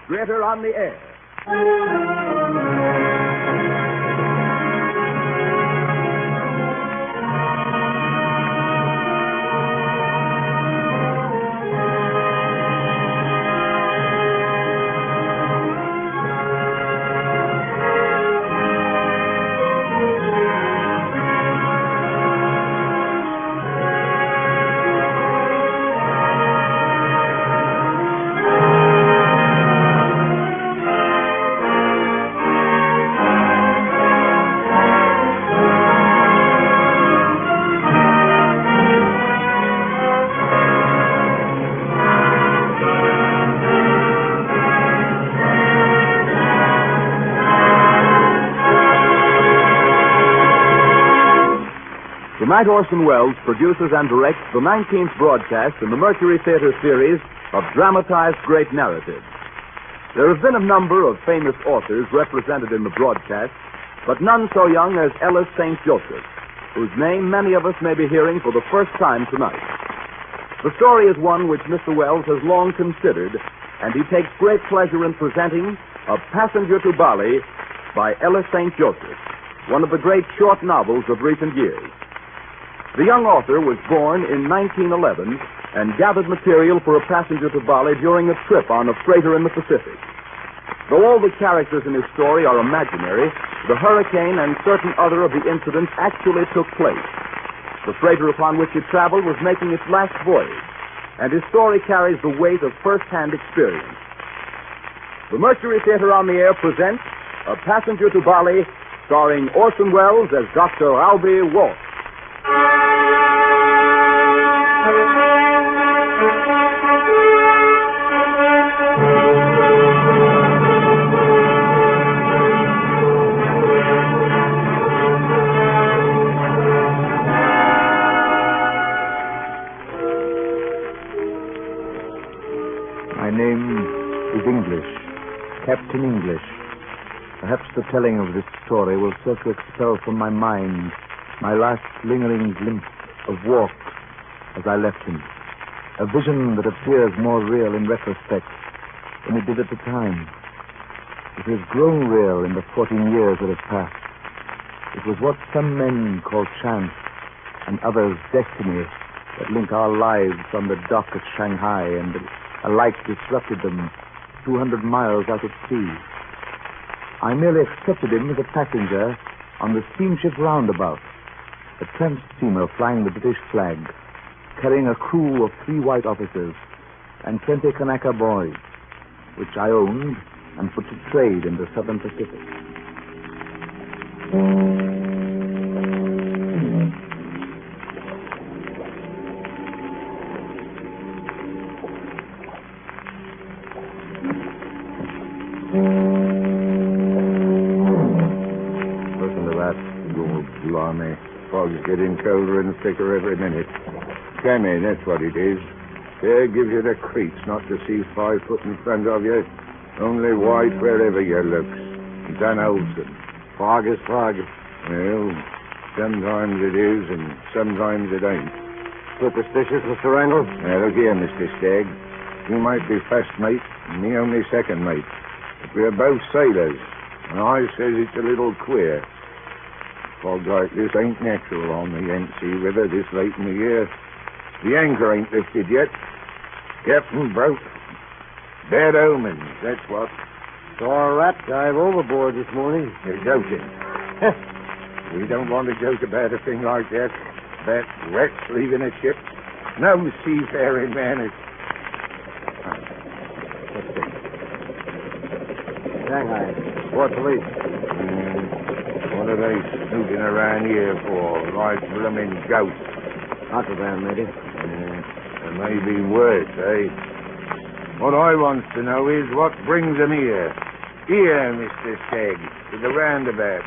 Theatre on the Air. Tonight, Orson Welles produces and directs the 19th broadcast in the Mercury Theatre series of dramatized great narratives. There have been a number of famous authors represented in the broadcast, but none so young as Ellis St. Joseph, whose name many of us may be hearing for the first time tonight. The story is one which Mr. Welles has long considered, and he takes great pleasure in presenting A Passenger to Bali by Ellis St. Joseph, one of the great short novels of recent years. The young author was born in 1911 and gathered material for A Passenger to Bali during a trip on a freighter in the Pacific. Though all the characters in his story are imaginary, the hurricane and certain other of the incidents actually took place. The freighter upon which he traveled was making its last voyage, and his story carries the weight of first-hand experience. The Mercury Theatre on the Air presents A Passenger to Bali, starring Orson Welles as Dr. Albie Walsh. My name is English, Captain English. Perhaps the telling of this story will serve to expel from my mind my last lingering glimpse of Walk as I left him. A vision that appears more real in retrospect than it did at the time. It has grown real in the 14 years that have passed. It was what some men call chance and others destiny that link our lives on the dock at Shanghai and alike disrupted them 200 miles out at sea. I merely accepted him as a passenger on the steamship Roundabout, a tramp steamer flying the British flag, carrying a crew of 3 white officers and 20 Kanaka boys, which I owned and put to trade in the Southern Pacific. Listen to that, you blimey. Fog's getting colder and thicker every minute. Cammy, that's what it is. There gives you the creeps not to see 5 foot in front of you. Only white wherever you look. Dan Olson. Fog is fog. Well, sometimes it is and sometimes it ain't. Superstitious, Mr. Randall? Now, look here, Mr. Stagg. You might be first mate and me only second mate. But we're both sailors, and I says it's a little queer. Fog like this ain't natural on the Yangtze River this late in the year. The anchor ain't lifted yet. Captain broke. Bad omens, that's what. Saw a rat dive overboard this morning. You're joking. We don't want to joke about a thing like that. That wreck's leaving a ship. No seafaring man is... Shanghai. Port Police. What are they snooping around here for? Like blooming ghosts. Contraband, maybe. It may be worse, eh? What I wants to know is what brings them here. Here, Mr. Stagg, to the roundabout.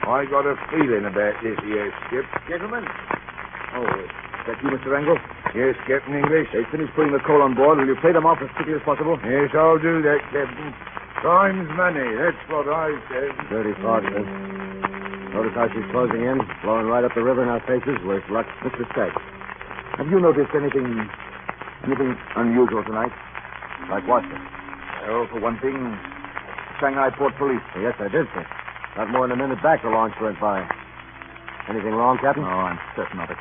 I got a feeling about this here ship. Gentlemen. Oh, is that you, Mr. Randall? Yes, Captain English. They finished putting the coal on board. Will you play them off as quickly as possible? Yes, I'll do that, Captain. Time's money, that's what I said. Dirty fog, sir. Notice how she's closing in, blowing right up the river in our faces. Worse luck. Mr. Stagg, have you noticed anything unusual tonight? Like what, sir? Oh, for one thing, Shanghai Port Police. Yes, I did, sir. Not more than a minute back, the launch went by. Anything wrong, Captain? Oh, I'm certain of it.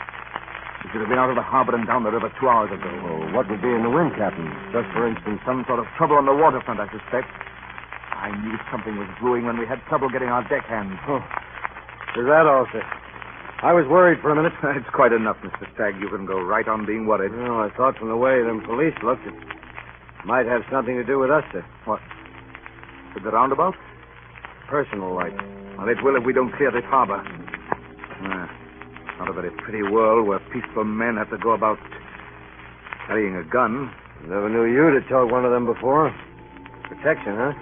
We should have been out of the harbor and down the river 2 hours ago. Oh, what would be in the wind, Captain? Just for instance, some sort of trouble on the waterfront, I suspect. I knew something was brewing when we had trouble getting our deckhand. Oh, is that all, sir? I was worried for a minute. It's quite enough, Mr. Stagg. You can go right on being worried. No, I thought from the way them police looked, it might have something to do with us, sir. What? With the roundabout? Personal, like. Well, it will if we don't clear this harbor. Not a very pretty world where peaceful men have to go about carrying a gun. Never knew you'd have told one of them before. Protection, huh?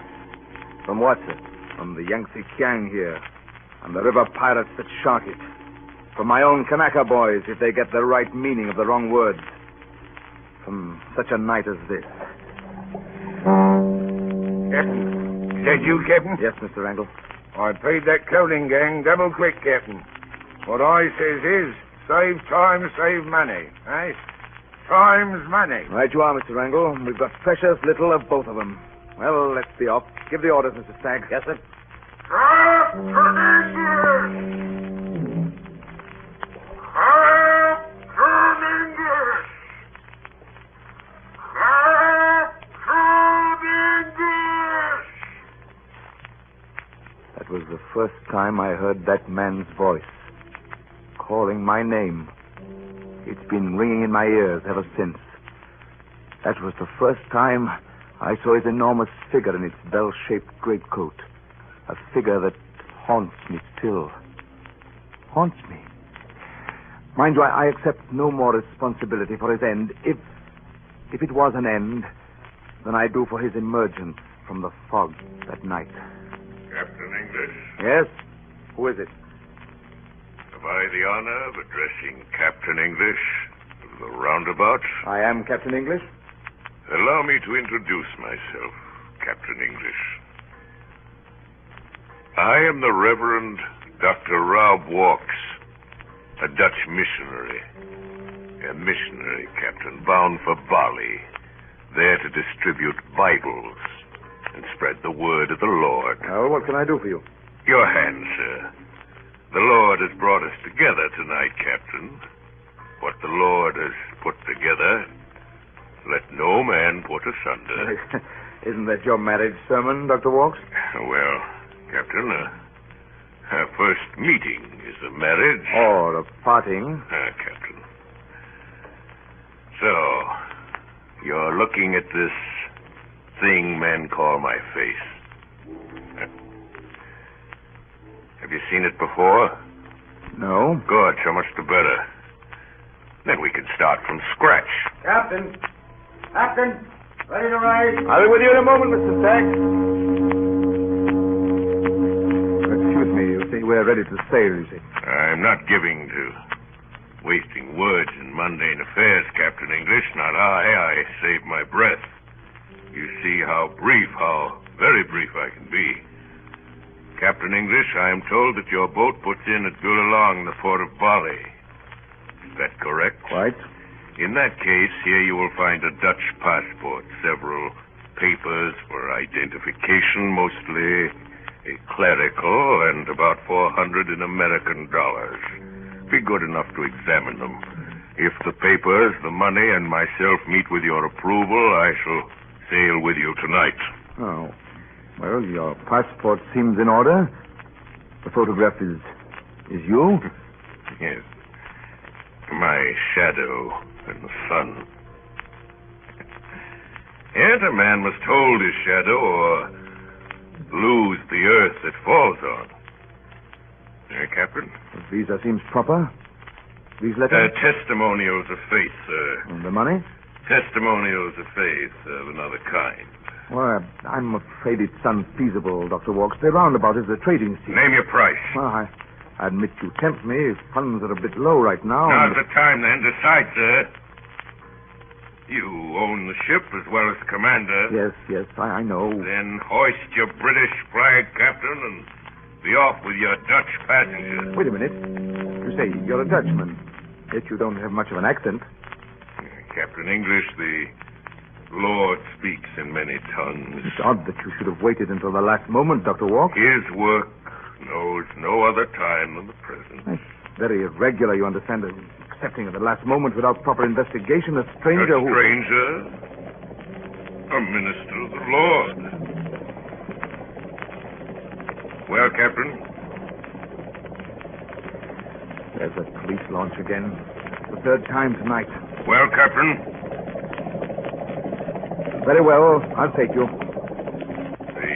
From what, sir? From the Yangtze Kiang here, and the river pirates that shark it. From my own Kanaka boys, if they get the right meaning of the wrong words. From such a night as this. Captain, is that you, Captain? Yes, Mr. Wrangle. I paid that clothing gang double quick, Captain. What I says is, save time, save money. Eh? Time's money. Right you are, Mr. Wrangle. We've got precious little of both of them. Well, let's be off. Give the orders, Mr. Stagg. Yes, sir. That was the first time I heard that man's voice. Calling my name. It's been ringing in my ears ever since. That was the first time I saw his enormous figure in its bell-shaped greatcoat. A figure that haunts me still. Haunts me. Mind you, I accept no more responsibility for his end, if it was an end, than I do for his emergence from the fog that night. Captain English? Yes? Who is it? Have I the honor of addressing Captain English of the roundabout? I am Captain English. Allow me to introduce myself, Captain English. I am the Reverend Dr. Rob Walks, a Dutch missionary. A missionary, Captain, bound for Bali, there to distribute Bibles and spread the word of the Lord. Well, what can I do for you? Your hand, sir. The Lord has brought us together tonight, Captain. What the Lord has put together, let no man put asunder. Isn't that your marriage sermon, Dr. Walks? Well, Captain, our first meeting is a marriage. Or a parting. Captain. So, you're looking at this thing men call my face. Have you seen it before? No. Good, so much the better. Then we can start from scratch. Captain! Captain! Ready to rise? I'll be with you in a moment, Mr. Stagg. Excuse me, you say we're ready to sail, you see. I'm not giving to wasting words in mundane affairs, Captain English. Not I save my breath. You see how very brief I can be. Captain English, I am told that your boat puts in at Gulalong, the port of Bali. Is that correct? Quite. In that case, here you will find a Dutch passport, several papers for identification, mostly clerical, and about 400 in American dollars. Be good enough to examine them. If the papers, the money, and myself meet with your approval, I shall sail with you tonight. Oh. Well, your passport seems in order. The photograph is you? Yes. My shadow in the sun. Yet a man must hold his shadow or lose the earth it falls on. Captain? The visa seems proper. These letters? Testimonials of faith, sir. And the money? Testimonials of faith of another kind. Well, I'm afraid it's unfeasible, Dr. Walks. The roundabout is a trading scene. Name your price. Well, I admit you tempt me. Funds are a bit low right now. Now's the time, then. Decide, sir. You own the ship as well as the commander. Yes, I know. Then hoist your British flag, Captain, and be off with your Dutch passengers. Wait a minute. You say you're a Dutchman, yet you don't have much of an accent. Captain English, the Lord speaks in many tongues. It's odd that you should have waited until the last moment, Dr. Walk. His work knows no other time than the present. It's very irregular, you understand. Accepting at the last moment without proper investigation a stranger A stranger? A minister of the Lord. Well, Captain? There's a police launch again. The third time tonight. Well, Captain? Very well. I'll take you. The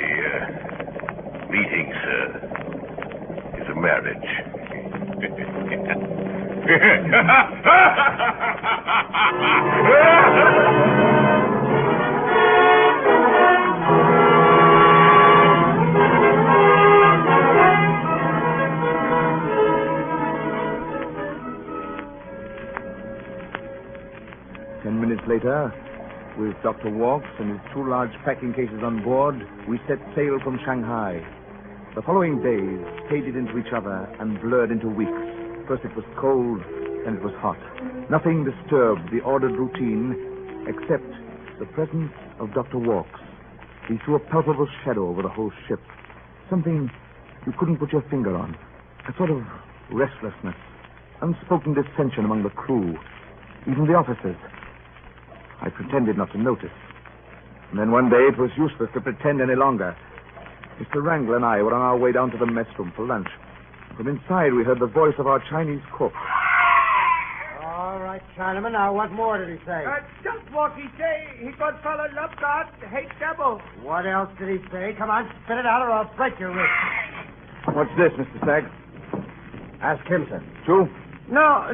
meeting, sir, is a marriage. 10 minutes later, with Dr. Walks and his 2 large packing cases on board, we set sail from Shanghai. The following days faded into each other and blurred into weeks. First it was cold, then it was hot. Nothing disturbed the ordered routine except the presence of Dr. Walks. He threw a palpable shadow over the whole ship. Something you couldn't put your finger on. A sort of restlessness, unspoken dissension among the crew, even the officers. I pretended not to notice. And then one day it was useless to pretend any longer. Mr. Wrangler and I were on our way down to the mess room for lunch. From inside we heard the voice of our Chinese cook. All right, Chinaman. Now, what more did he say? Just what he say. He good fellow, love God, hate devil. What else did he say? Come on, spit it out or I'll break your wrist. What's this, Mr. Stagg? Ask him, sir. Chu? No,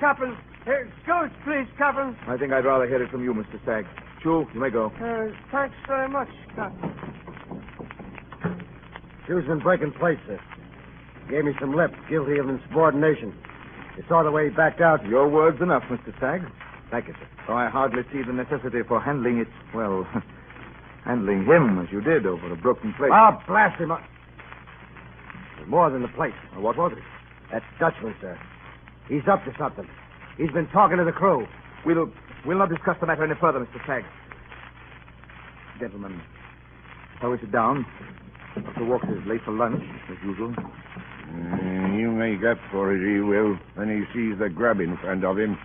Captain. Excuse, please, Captain. I think I'd rather hear it from you, Mr. Stagg. Chu, you may go. Thanks very much, Captain. Hugh's been breaking place, sir. Gave me some lip, guilty of insubordination. You saw the way he backed out. Your word's enough, Mr. Stagg. Thank you, sir. So I hardly see the necessity for handling it, well, handling him as you did over a broken plate. Oh, blast him up. There's more than the plate. What was it? That Dutchman, sir. He's up to something. He's been talking to the crew. We'll not discuss the matter any further, Mr. Stagg. Gentlemen, shall we sit down? Dr. Walks is late for lunch, as usual. You make up for it, he will, when he sees the grub in front of him.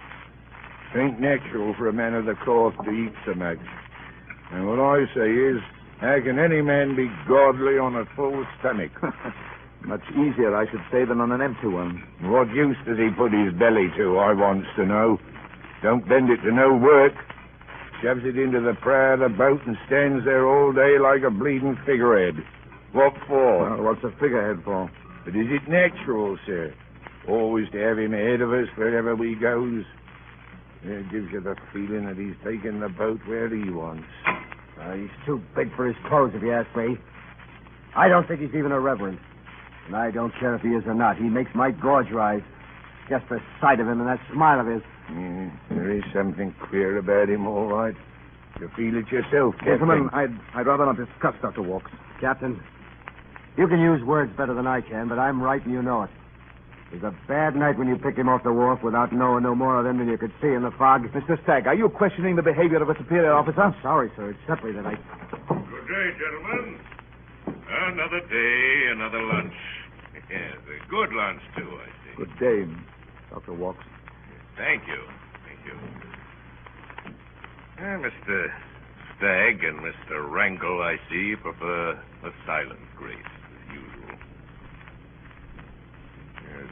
Ain't natural for a man of the cloth to eat so much. And what I say is, how can any man be godly on a full stomach? Much easier, I should say, than on an empty one. What use does he put his belly to, I wants to know? Don't bend it to no work. Shoves it into the prow of the boat and stands there all day like a bleeding figurehead. What for? Well, what's a figurehead for? But is it natural, sir? Always to have him ahead of us wherever we goes? It gives you the feeling that he's taking the boat where he wants. He's too big for his clothes, if you ask me. I don't think he's even a reverend. And I don't care if he is or not. He makes my gorge rise. Just the sight of him and that smile of his. There is something queer about him, all right. You feel it yourself, Captain. Gentlemen, I'd rather not discuss Dr. Walks. Captain, you can use words better than I can, but I'm right and you know it. It was a bad night when you picked him off the wharf without knowing no more of them than you could see in the fog. Mr. Stagg, are you questioning the behavior of a superior officer? I'm sorry, sir. It's simply that I... Good day, gentlemen. Another day, another lunch. Yes, a good lunch, too, I see. Good day, Dr. Walks. Thank you. Mr. Stagg and Mr. Wrangle, I see, prefer a silent grace, as usual. Yes,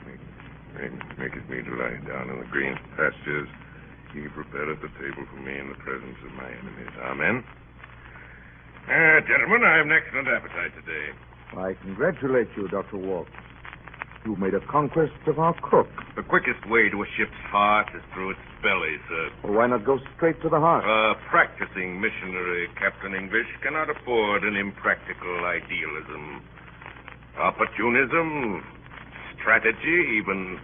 maketh me to lie down in the green pastures. He prepareth the table for me in the presence of my enemies. Amen. Gentlemen, I have an excellent appetite today. I congratulate you, Dr. Walks. You made a conquest of our cook. The quickest way to a ship's heart is through its belly, sir. Well, why not go straight to the heart? A practicing missionary, Captain English, cannot afford an impractical idealism. Opportunism, strategy, even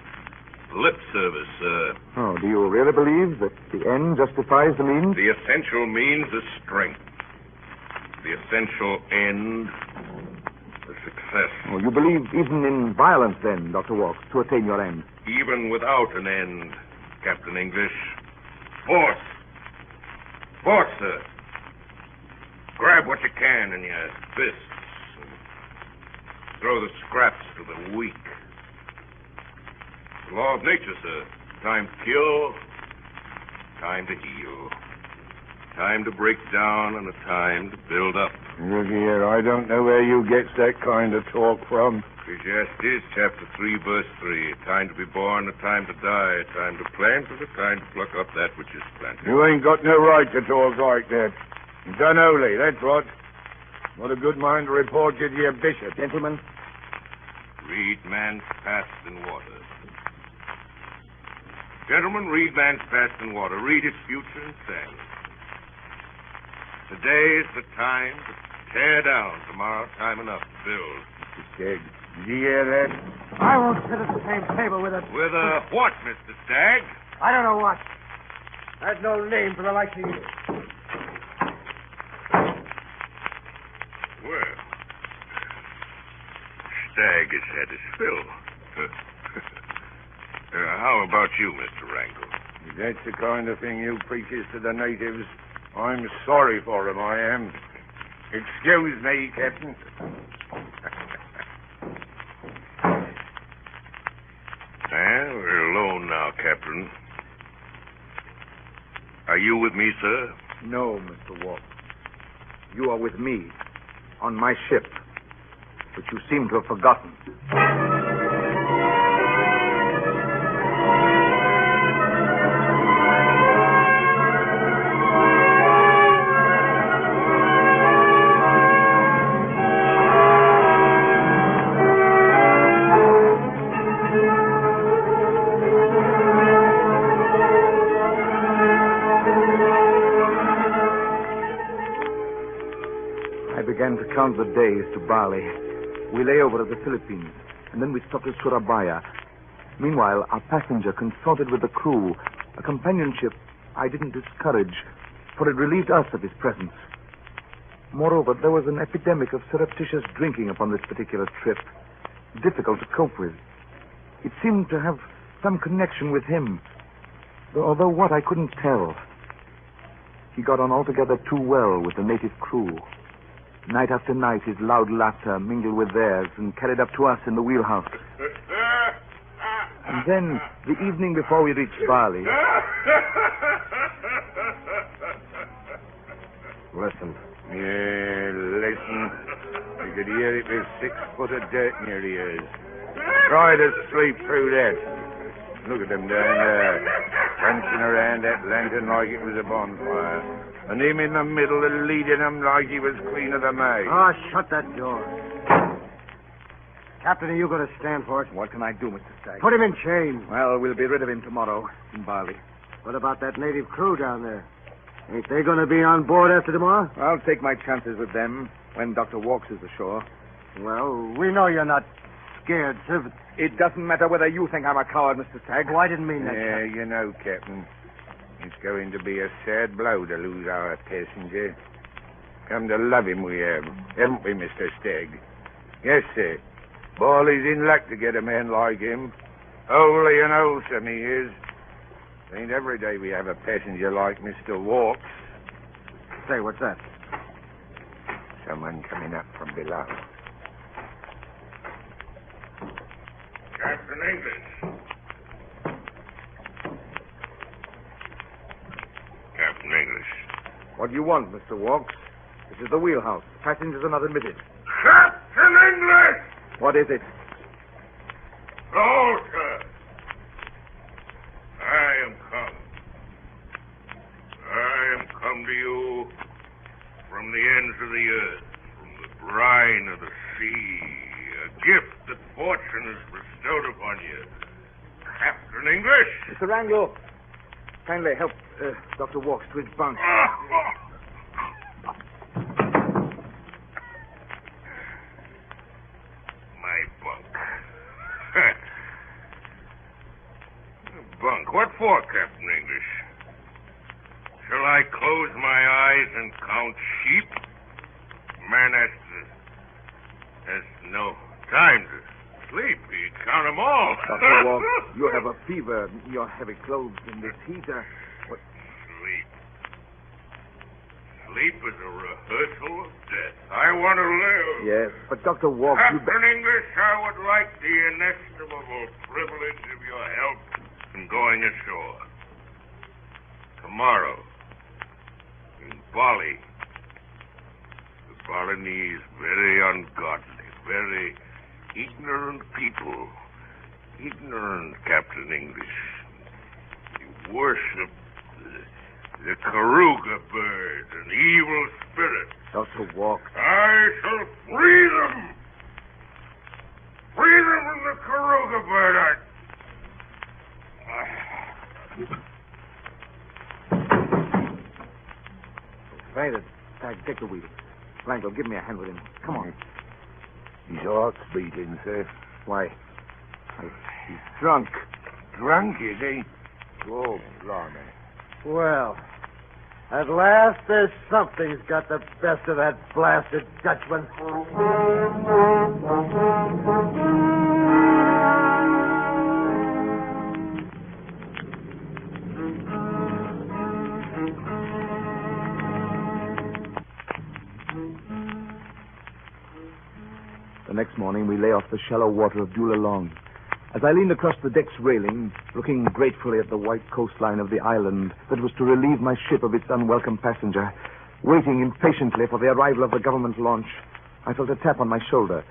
lip service, sir. Oh, do you really believe that the end justifies the means? The essential means is strength. The essential end is success. Oh, you believe even in violence, then, Dr. Walks, to attain your end? Even without an end, Captain English, force Sport, sir. Grab what you can in your fists and throw the scraps to the weak. It's the law of nature, sir. Time to kill, time to heal. Time to break down and a time to build up. Look here, I don't know where you get that kind of talk from. Ecclesiastes, chapter 3, verse 3. A time to be born, a time to die, a time to plant, and a time to pluck up that which is planted. You ain't got no right to talk like that. It's unholy, that's what. What a good mind to report you to your bishop. Gentlemen, Read man's past in water. Gentlemen, read man's past in water. Read his future in sand. Today is the time to tear down. Tomorrow, time enough to build. Mr. Stagg, did you hear that? I won't sit at the same table with it. With a what, Mr. Stagg? I don't know what. There's no name for the likes of you. Well, Stagg has had his fill. How about you, Mr. Wrangle? If that's the kind of thing you preaches to the natives, I'm sorry for him, I am. Excuse me, Captain. Well, we're alone now, Captain. Are you with me, sir? No, Mr. Walk. You are with me on my ship, which you seem to have forgotten. I began to count the days to Bali. We lay over at the Philippines, and then we stopped at Surabaya. Meanwhile, our passenger consulted with the crew, a companionship I didn't discourage, for it relieved us of his presence. Moreover, there was an epidemic of surreptitious drinking upon this particular trip, difficult to cope with. It seemed to have some connection with him, although what I couldn't tell. He got on altogether too well with the native crew. Night after night, his loud laughter mingled with theirs and carried up to us in the wheelhouse. And then, the evening before we reached Bali... Listen. Yeah, listen. You could hear it with 6 foot of dirt near the ears. Try to sleep through that. Look at them down there, prancing around that lantern like it was a bonfire. And him in the middle and leading them like he was Queen of the May. Oh, shut that door. Captain, are you going to stand for it? What can I do, Mr. Stagg? Put him in chains. Well, we'll be rid of him tomorrow in Bali. What about that native crew down there? Ain't they going to be on board after tomorrow? I'll take my chances with them when Dr. Walks is ashore. Well, we know you're not scared, sir. It doesn't matter whether you think I'm a coward, Mr. Stagg. Oh, I didn't mean that. Yeah, you know, Captain, it's going to be a sad blow to lose our passenger. Come to love him we have, haven't we, Mr. Stagg? Yes, sir. Bali's in luck to get a man like him. Holy and wholesome he is. Ain't every day we have a passenger like Mr. Walks. Say, what's that? Someone coming up from below. Captain English. Captain English. What do you want, Mr. Walks? This is the wheelhouse. Passengers are not admitted. Captain English! What is it? Oh, sir. I am come. I am come to you from the ends of the earth, from the brine of the sea, a gift that fortune has bestowed upon you. Captain English! Mr. Wrangle, kindly help Dr. Walks to his bunk. My bunk. Bunk. What for, Captain English? Shall I close my eyes and count sheep? Man has no time to sleep. He'd count them all. Dr. Walks, you have a fever. Your heavy clothes in this heat. Sleep. Sleep is a rehearsal of death. I want to live. Yes, but Dr. Walk, you... Captain English, I would like the inestimable privilege of your help in going ashore. Tomorrow, in Bali. The Balinese, very ungodly, very ignorant people. Ignorant, Captain English. They worship the Karuga bird, an evil spirit. Dr. Walk. I shall free them. Free them from the Karuga bird. Fainted. Take the wheel. Franco, give me a hand with him. Come on. His heart's beating, sir. Why? He's drunk. Drunk, is he? Oh, blimey. Well, at last there's something's got the best of that blasted Dutchman. The next morning, we lay off the shallow water of Julius. As I leaned across the deck's railing, looking gratefully at the white coastline of the island that was to relieve my ship of its unwelcome passenger, waiting impatiently for the arrival of the government launch, I felt a tap on my shoulder.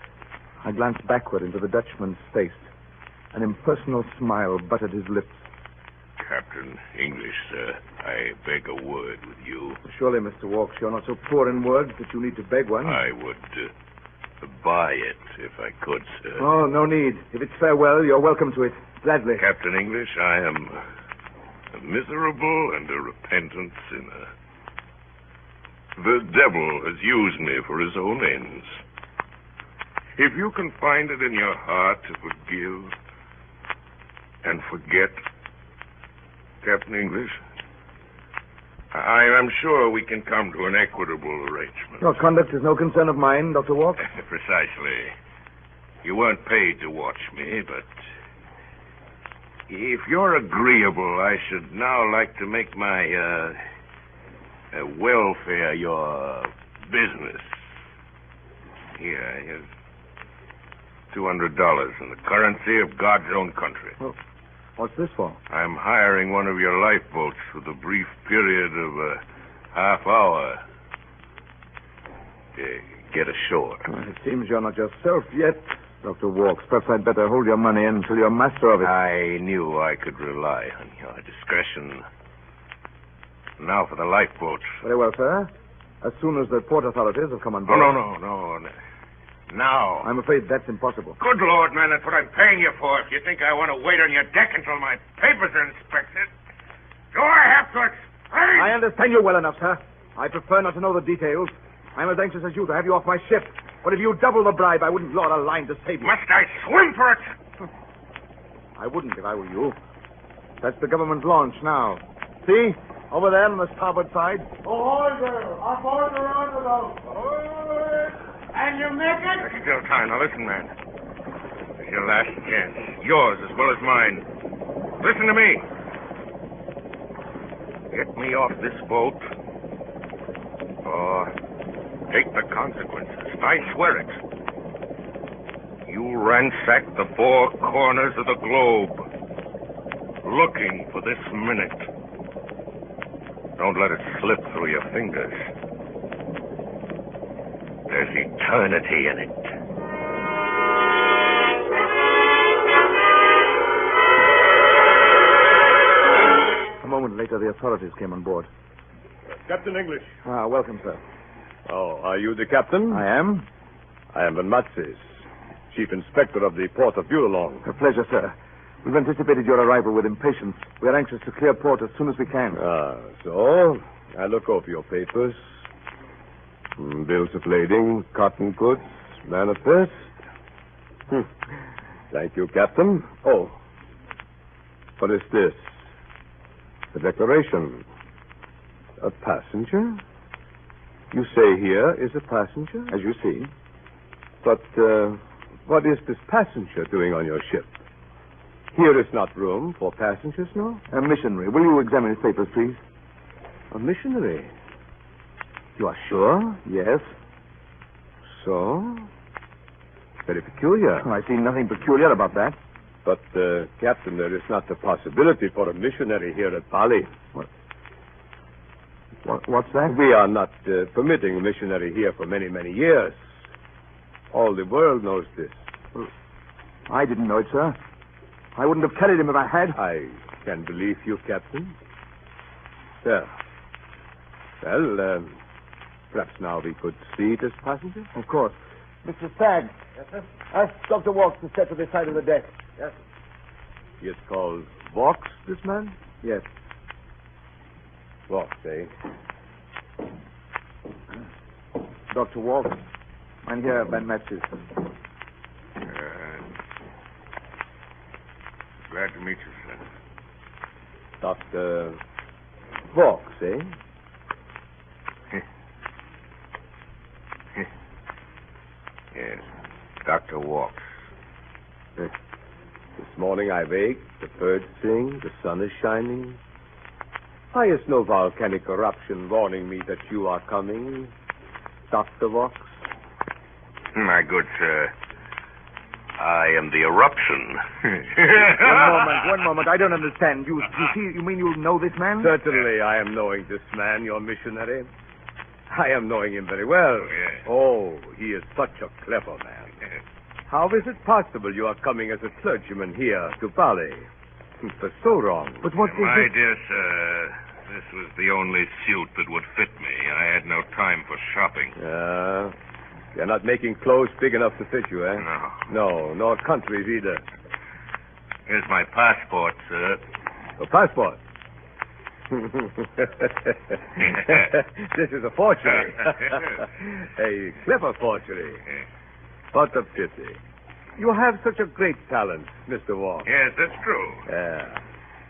I glanced backward into the Dutchman's face. An impersonal smile buttered his lips. Captain English, sir, I beg a word with you. Surely, Mr. Walks, you're not so poor in words that you need to beg one. I would buy it if I could, sir. Oh, no need. If it's farewell, you're welcome to it. Gladly. Captain English, I am a miserable and a repentant sinner. The devil has used me for his own ends. If you can find it in your heart to forgive and forget, Captain English, I am sure we can come to an equitable arrangement. Your conduct is no concern of mine, Dr. Walk. Precisely. You weren't paid to watch me, but if you're agreeable, I should now like to make my welfare your business. Here, here's $200 in the currency of God's own country. Well, what's this for? I'm hiring one of your lifeboats for the brief period of a half hour. Get ashore. Well, it seems you're not yourself yet, Dr. Walks. Perhaps I'd better hold your money until you're master of it. I knew I could rely on your discretion. Now for the lifeboat. Very well, sir. As soon as the port authorities have come on board. No. Now. I'm afraid that's impossible. Good Lord, man, that's what I'm paying you for. If you think I want to wait on your deck until my papers are inspected, do I have to explain? I understand you well enough, sir. I prefer not to know the details. I'm as anxious as you to have you off my ship. But if you double the bribe, I wouldn't lord a line to save you. Must I swim for it? I wouldn't if I were you. That's the government launch now. See? Over there on the starboard side. Ahoy there! Aboard the roundabout! Ahoy! And you make it? There's still time. Now listen, man. This is your last chance. Yours as well as mine. Listen to me. Get me off this boat, or take the consequences. I swear it. You ransack the four corners of the globe, looking for this minute. Don't let it slip through your fingers. There's eternity in it. A moment later, the authorities came on board. Captain English. Welcome, sir. Oh, are you the captain? I am. I am Van Matzes, Chief Inspector of the Port of Bulalong. A pleasure, sir. We've anticipated your arrival with impatience. We are anxious to clear port as soon as we can. So I look over your papers. Bills of lading, cotton goods, manifest. Thank you, Captain. Oh, what is this? The declaration. A passenger? You say here is a passenger? As you see. But what is this passenger doing on your ship? Here is not room for passengers, no? A missionary. Will you examine his papers, please? A missionary? You are sure? Yes. So? Very peculiar. I see nothing peculiar about that. But, Captain, there is not the possibility for a missionary here at Bali. What's that? We are not permitting a missionary here for many, many years. All the world knows this. I didn't know it, sir. I wouldn't have carried him if I had. I can believe you, Captain. Well, perhaps now we could see this passenger? Of course. Mr. Stagg. Yes, sir? Ask Dr. Walks to step to the side of the deck. Yes. He is called Walks, this man? Yes. Walks, eh? Dr. Walks. Mein Herr Ben Metzis. Glad to meet you, sir. Dr. Walks, eh? Yes, Dr. Walks. This morning I wake, the birds sing, the sun is shining. Why is no volcanic eruption warning me that you are coming, Dr. Walks? My good sir, I am the eruption. One moment. I don't understand. You mean you know this man? Certainly I am knowing this man, your missionary. I am knowing him very well. Yes. Oh, he is such a clever man. Yes. How is it possible you are coming as a clergyman here to Bali? For so wrong. But what is My it? dear sir, this was the only suit that would fit me. I had no time for shopping. You're not making clothes big enough to fit you, eh? No. No, nor countries either. Here's my passport, sir. A passport? This is a forgery. A clever forgery. What a pity. You have such a great talent, Mr. Walker. Yes, that's true.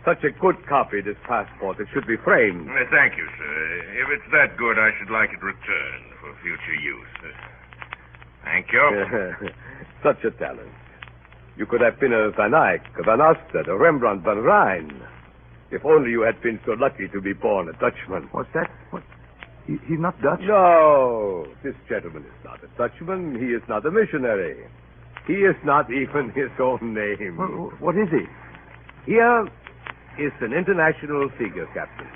Such a good copy, this passport. It should be framed. Thank you, sir. If it's that good, I should like it returned for future use. Thank you. Such a talent. You could have been a Van Eyck, a Van Ostad, a Rembrandt van Rijn. If only you had been so lucky to be born a Dutchman. What's that? What? He's not Dutch? No, this gentleman is not a Dutchman. He is not a missionary. He is not even his own name. What is he? Here is an international figure, Captain.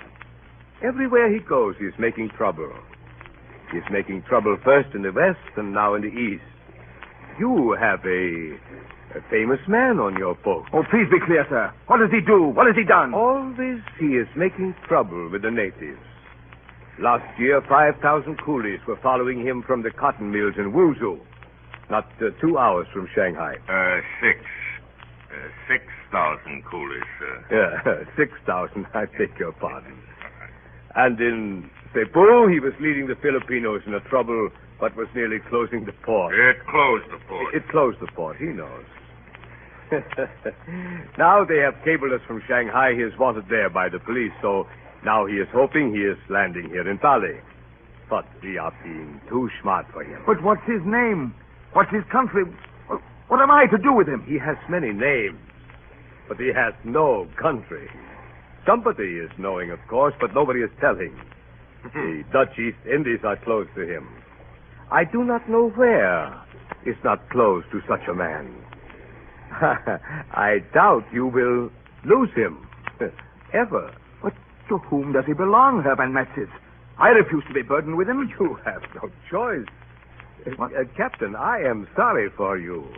Everywhere he goes, he's making trouble. He's making trouble first in the West and now in the East. You have a famous man on your boat. Oh, please be clear, sir. What does he do? What has he done? Always he is making trouble with the natives. Last year, 5,000 coolies were following him from the cotton mills in Wuzhou, not 2 hours from Shanghai. 6,000 coolies, sir. Yeah, 6,000, I beg your pardon. And in Cebu, he was leading the Filipinos in a trouble, but was nearly closing the port. It closed the port. It closed the port, he knows. Now they have cabled us from Shanghai. He is wanted there by the police, so now he is hoping he is landing here in Bali. But we are being too smart for him. But what's his name? What's his country? What am I to do with him? He has many names, but he has no country. Somebody is knowing, of course, but nobody is telling. The Dutch East Indies are close to him. I do not know where is not close to such a man. I doubt you will lose him. Ever. But to whom does he belong, Herr Van Metzis? I refuse to be burdened with him. You have no choice. Captain, I am sorry for you.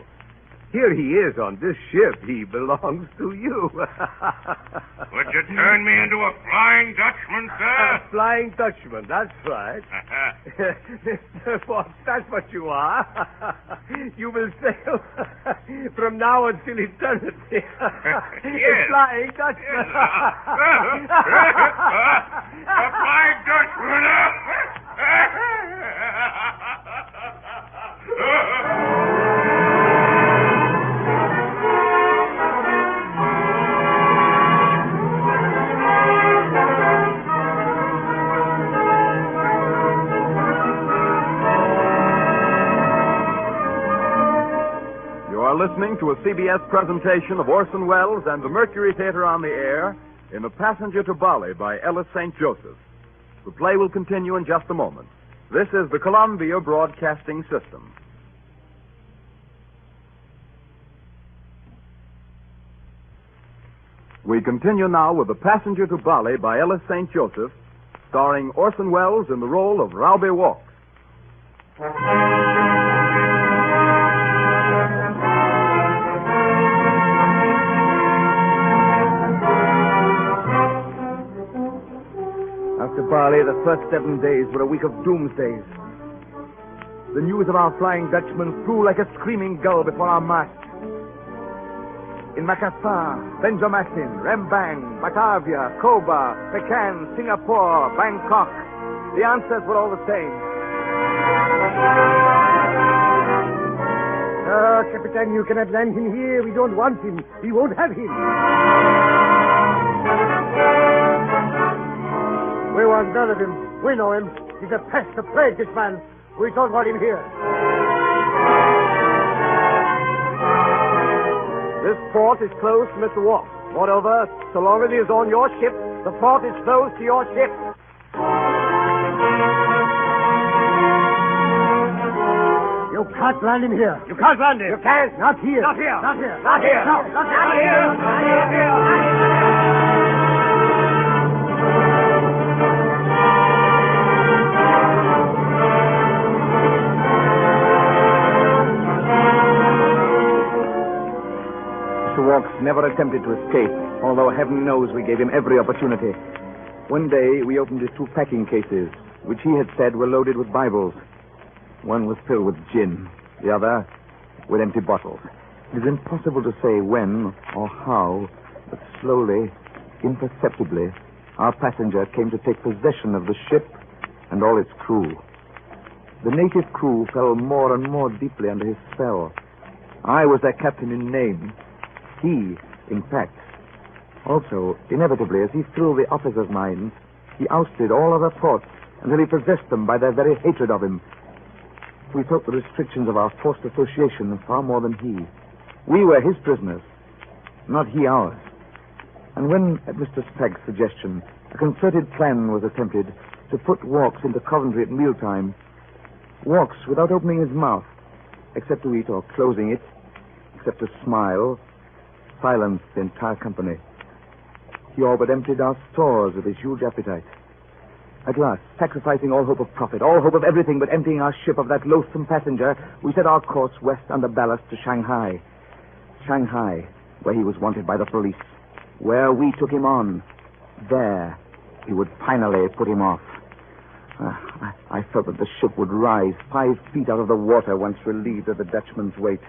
Here he is on this ship. He belongs to you. Would you turn me into a flying Dutchman, sir? A flying Dutchman, that's right. That's what you are. You will sail from now until eternity. Yes. A flying Dutchman. A flying Dutchman. Listening to a CBS presentation of Orson Welles and the Mercury Theatre on the Air in A Passenger to Bali by Ellis St. Joseph. The play will continue in just a moment. This is the Columbia Broadcasting System. We continue now with The Passenger to Bali by Ellis St. Joseph, starring Orson Welles in the role of Raube Walks. After Bali, the first 7 days were a week of doomsdays. The news of our Flying Dutchman flew like a screaming gull before our mast. In Makassar, Benjamin, Rembang, Batavia, Koba, Pekan, Singapore, Bangkok, the answers were all the same. Capitan, you cannot land him here. We don't want him. We won't have him. We want none of him. We know him. He's a pest, a plague, this man. We don't want him here. This port is closed to Mr. Walk. Moreover, so long as he is on your ship, the port is closed to your ship. You can't land him here. You can't land him. You can't. Not here. Not here. Not here. Not here. No, not here. Not here. Mr. Walks never attempted to escape, although heaven knows we gave him every opportunity. One day, we opened his 2 packing cases, which he had said were loaded with Bibles. One was filled with gin, the other with empty bottles. It is impossible to say when or how, but slowly, imperceptibly, our passenger came to take possession of the ship and all its crew. The native crew fell more and more deeply under his spell. I was their captain in name. He, in fact. Also, inevitably, as he filled the officers' minds, he ousted all other thoughts until he possessed them by their very hatred of him. We felt the restrictions of our forced association far more than he. We were his prisoners, not he ours. And when, at Mr. Spragg's suggestion, a concerted plan was attempted to put Walks into Coventry at mealtime, Walks, without opening his mouth, except to eat or closing it, except to smile, silenced the entire company. He all but emptied our stores with his huge appetite. At last, sacrificing all hope of profit, all hope of everything but emptying our ship of that loathsome passenger, we set our course west under ballast to Shanghai. Shanghai, where he was wanted by the police. Where we took him on. There, we would finally put him off. I felt that the ship would rise 5 feet out of the water once relieved of the Dutchman's weight.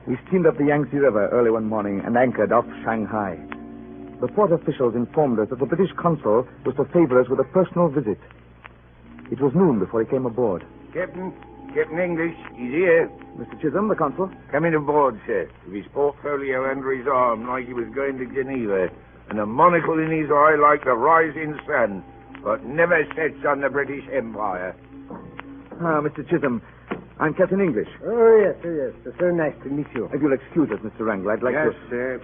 We steamed up the Yangtze River early one morning and anchored off Shanghai. The port officials informed us that the British consul was to favor us with a personal visit. It was noon before he came aboard. Captain English, he's here. Mr. Chisholm, the consul? Coming aboard, sir, with his portfolio under his arm like he was going to Geneva, and a monocle in his eye like the rising sun, but never sets on the British Empire. Ah, Mr. Chisholm, I'm Captain English. Oh, yes. It's so nice to meet you. If you'll excuse us, Mr. Wrangler, I'd like Yes, to... sir.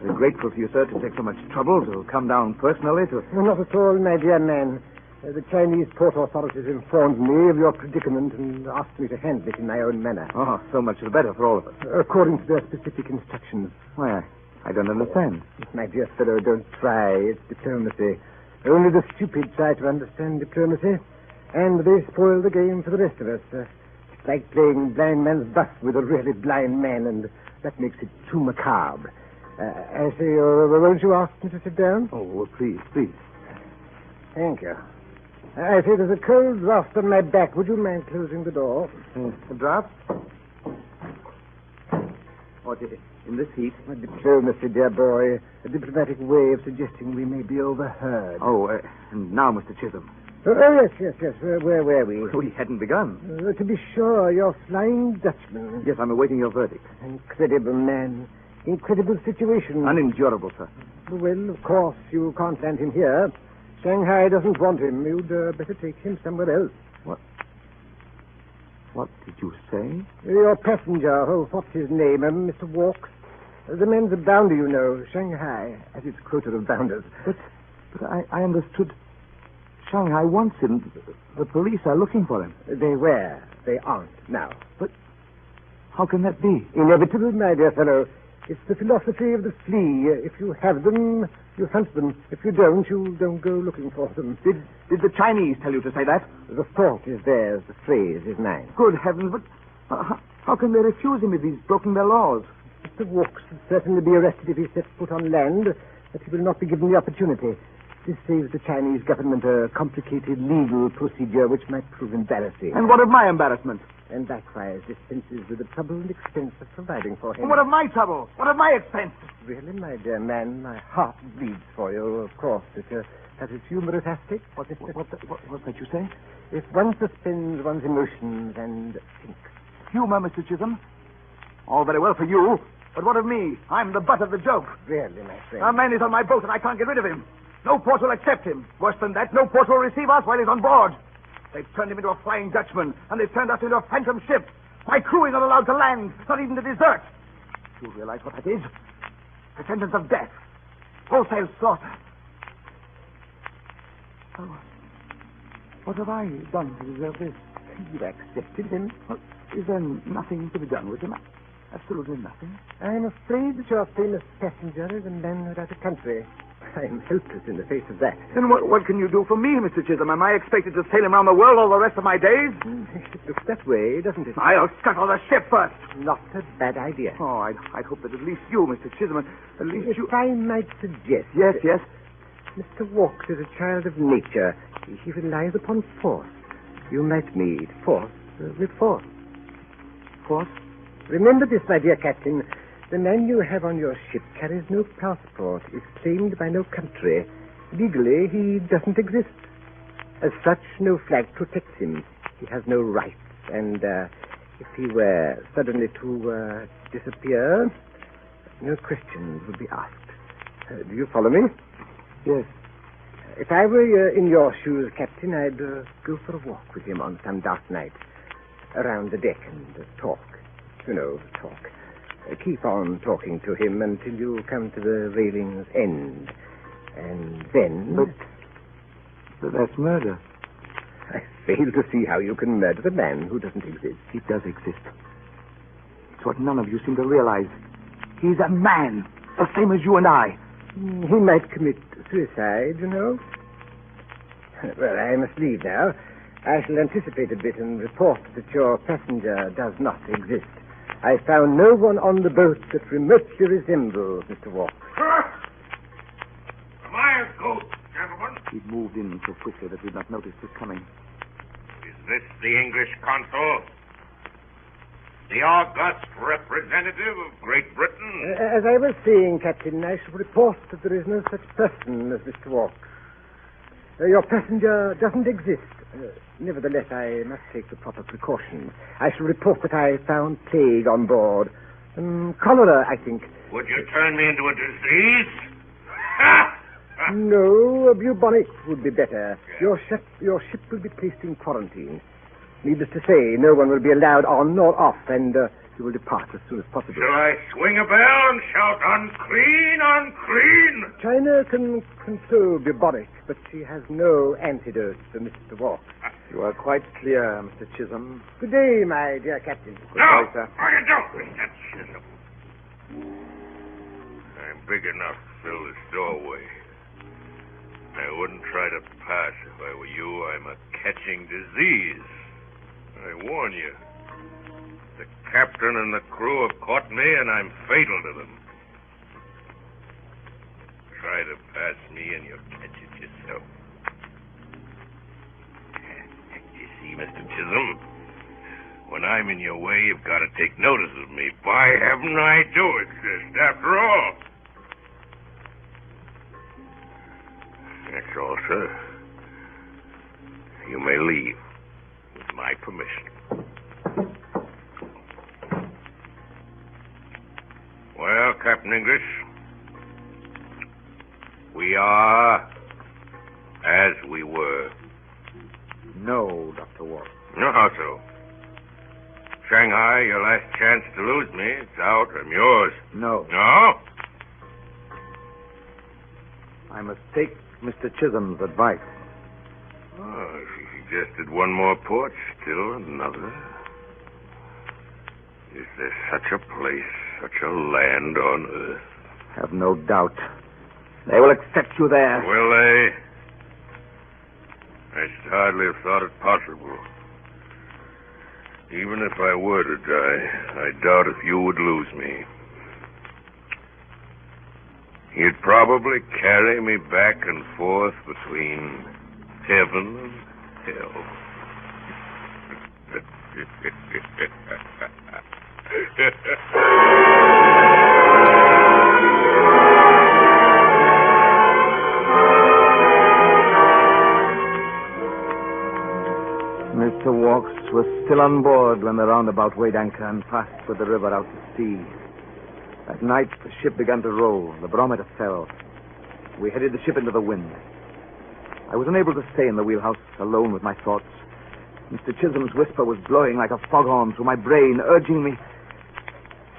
We're grateful to you, sir, to take so much trouble to come down personally to... Not at all, my dear man. The Chinese port authorities informed me of your predicament and asked me to handle it in my own manner. Oh, so much the better for all of us. According to their specific instructions. Why, I don't understand. My dear fellow, don't try. It's diplomacy. Only the stupid try to understand diplomacy, and they spoil the game for the rest of us. It's like playing blind man's buff with a really blind man, and that makes it too macabre. I say, won't you ask me to sit down? Oh, well, please. Thank you. I say there's a cold draft on my back. Would you mind closing the door? A draft? What, in this heat? Diplomacy, dear boy. A diplomatic way of suggesting we may be overheard. Oh, and now, Mr. Chisholm. Oh, yes. Where were we? We hadn't begun. To be sure, you're Flying Dutchman. Yes, I'm awaiting your verdict. Incredible man. Incredible situation. Unendurable, sir. Well, of course, you can't land him here. Shanghai doesn't want him. You'd better take him somewhere else. What did you say? Your passenger, what's his name? Mr. Walks. The man's a bounder, you know. Shanghai has its quota of bounders. But I understood Shanghai wants him. The police are looking for him. They were. They aren't now. But how can that be? Inevitable, my dear fellow. It's the philosophy of the flea. If you have them, you hunt them. If you don't, you don't go looking for them. Did the Chinese tell you to say that? The thought is theirs. The phrase is mine. Good heavens, but how can they refuse him if he's broken their laws? Mr. Walks will certainly be arrested if he sets foot on land, but he will not be given the opportunity. This saves the Chinese government a complicated legal procedure which might prove embarrassing. And what of my embarrassment? And likewise dispenses with the trouble and expense of providing for him. And what of my trouble? What of my expense? Really, my dear man, my heart bleeds for you, of course. It has its humorous aspect. What's that you say? If one suspends one's emotions and thinks. Humor, Mr. Chisholm. All very well for you, but what of me? I'm the butt of the joke. Really, my friend. A man is on my boat and I can't get rid of him. No port will accept him. Worse than that, no port will receive us while he's on board. They've turned him into a Flying Dutchman, and they've turned us into a phantom ship. My crew is not allowed to land, not even to desert. You realize what that is? The sentence of death. Wholesale slaughter. Oh, what have I done to deserve this? You accepted him. Well, is there nothing to be done with him? Absolutely nothing. I'm afraid that your famous passenger is a man without a country. I'm helpless in the face of that. Then what can you do for me, Mr. Chisholm? Am I expected to sail him around the world all the rest of my days? It looks that way, doesn't it? I'll scuttle the ship first. Not a bad idea. Oh, I'd hope that at least you, Mr. Chisholm, at least if you... I might suggest... Yes. Mr. Walks is a child of nature. He relies upon force. You might meet force with force. Force? Remember this, my dear Captain. The man you have on your ship carries no passport, is claimed by no country. Legally, he doesn't exist. As such, no flag protects him. He has no rights, and if he were suddenly to disappear, no questions would be asked. Do you follow me? Yes. If I were in your shoes, Captain, I'd go for a walk with him on some dark night, around the deck and talk. You know, talk. Keep on talking to him until you come to the railing's end. And then... But that's murder. I fail to see how you can murder the man who doesn't exist. He does exist. It's what none of you seem to realize. He's a man, the same as you and I. He might commit suicide, you know. Well, I must leave now. I shall anticipate a bit and report that your passenger does not exist. I found no one on the boat that remotely resembles Mr. Walks. Am I a ghost, gentlemen? He'd moved in so quickly that we'd not noticed his coming. Is this the English consul? The august representative of Great Britain? As I was saying, Captain, I shall report that there is no such person as Mr. Walks. Your passenger doesn't exist. Nevertheless, I must take the proper precautions. I shall report that I found plague on board. Cholera, I think. Would you turn me into a disease? No, bubonic would be better. Your ship will be placed in quarantine. Needless to say, no one will be allowed on nor off, and you will depart as soon as possible. Shall I swing a bell and shout, unclean, unclean? China can control bubonic, but she has no antidote for Mr. Walks. You are quite clear, Mr. Chisholm. Good day, my dear Captain. No, sir. you don't, Mr. Chisholm. I'm big enough to fill this doorway. I wouldn't try to pass if I were you. I'm a catching disease. I warn you. The captain and the crew have caught me, and I'm fatal to them. Try to pass me, and you'll catch it yourself. You see, Mr. Chisholm, when I'm in your way, you've got to take notice of me. By heaven, I do exist, after all. That's all, sir. You may leave, with my permission. Well, Captain English, we are as we were. No, Dr. Walks. No, how so? Shanghai, your last chance to lose me. It's out. I'm yours. No. No? I must take Mr. Chisholm's advice. Oh, she suggested one more port, still another. Is there such a place, such a land on Earth? Have no doubt. They will accept you there. Will they? I should hardly have thought it possible. Even if I were to die, I doubt if you would lose me. You'd probably carry me back and forth between heaven and hell. Mr. Walks was still on board when the roundabout weighed anchor and passed with the river out to sea. At night, the ship began to roll. The barometer fell. We headed the ship into the wind. I was unable to stay in the wheelhouse alone with my thoughts. Mr. Chisholm's whisper was blowing like a foghorn through my brain, urging me.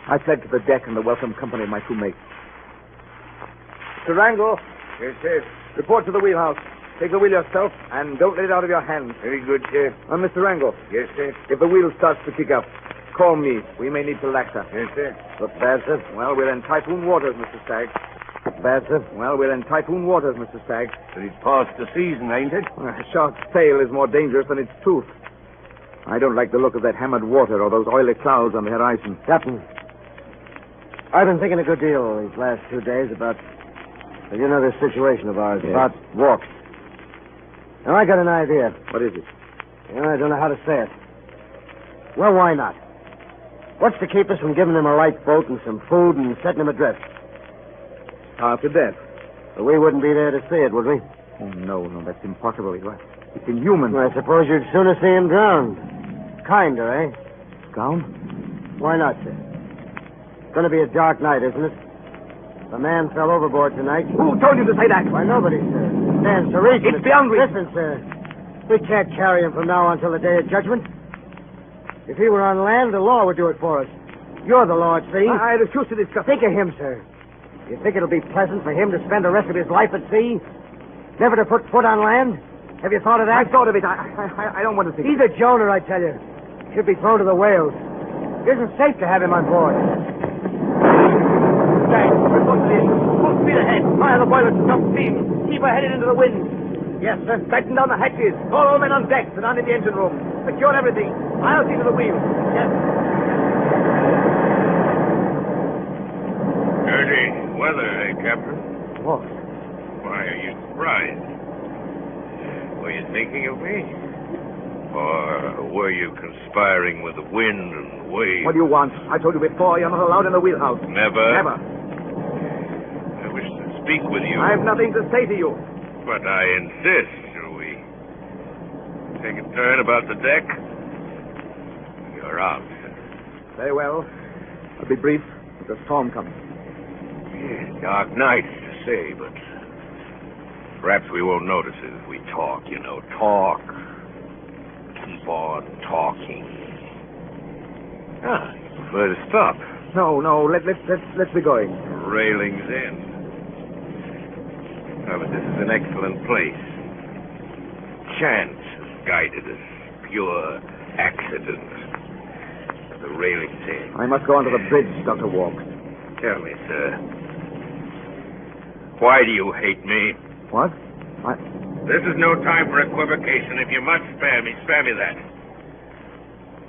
I fled to the deck in the welcome company of my two mates. Mr. Wrangle. Yes, sir. Report to the wheelhouse. Take the wheel yourself, and don't let it out of your hands. Very good, sir. Mr. Wrangle. Yes, sir. If the wheel starts to kick up, call me. We may need to laxa. Yes, sir. Look bad, sir? Well, we're in typhoon waters, Mr. Stagg. Bad, sir? Well, we're in typhoon waters, Mr. Stagg. But it's past the season, ain't it? A shark's tail is more dangerous than its tooth. I don't like the look of that hammered water or those oily clouds on the horizon. Captain, I've been thinking a good deal these last 2 days about, well, you know, this situation of ours, Yes. about Walks. Now, I got an idea. What is it? You know, I don't know how to say it. Well, why not? What's to keep us from giving him a light boat and some food and setting him adrift? Starve to death. But we wouldn't be there to see it, would we? Oh, no, that's impossible. It's inhuman. Well, I suppose you'd sooner see him drowned. Kinder, eh? Drowned? Why not, sir? It's going to be a dark night, isn't it? The man fell overboard tonight. Who told you to say that? Why, nobody, sir. Stands to reason. It's beyond reason. Listen, sir. We can't carry him from now until the day of judgment. If he were on land, the law would do it for us. You're the law, see? I refuse to discuss. Think of him, sir. You think it'll be pleasant for him to spend the rest of his life at sea? Never to put foot on land? Have you thought of that? I've thought of it. I don't want to think. He's a Jonah, I tell you. Should be thrown to the whales. It isn't safe to have him on board. Jack, we're going to the engine. Full speed ahead. Fire the boilers to some steam. Keep her headed into the wind. Yes, sir. Batten down the hatches. Call all men on decks and on in the engine room. Secure everything. I'll see to the wheel. Yes. Dirty weather, eh, Captain? What? Why are you surprised? Were you thinking of me? Or were you conspiring with the wind and the waves? What do you want? I told you before, you're not allowed in the wheelhouse. Never? Never. I wish to speak with you. I have nothing to say to you. But I insist. Shall we take a turn about the deck? You're out. Very well. I'll be brief. There's a storm coming. Yes, dark nights to say, but perhaps we won't notice it if we talk, you know. Talk. Keep on talking. You prefer to stop. No. Let's be going. Railings in. Oh, but this is an excellent place. Chance has guided us. Pure accident. The railings in. I must go onto the bridge, Dr. Walks. Tell me, sir. Why do you hate me? What? This is no time for equivocation. If you must spare me that.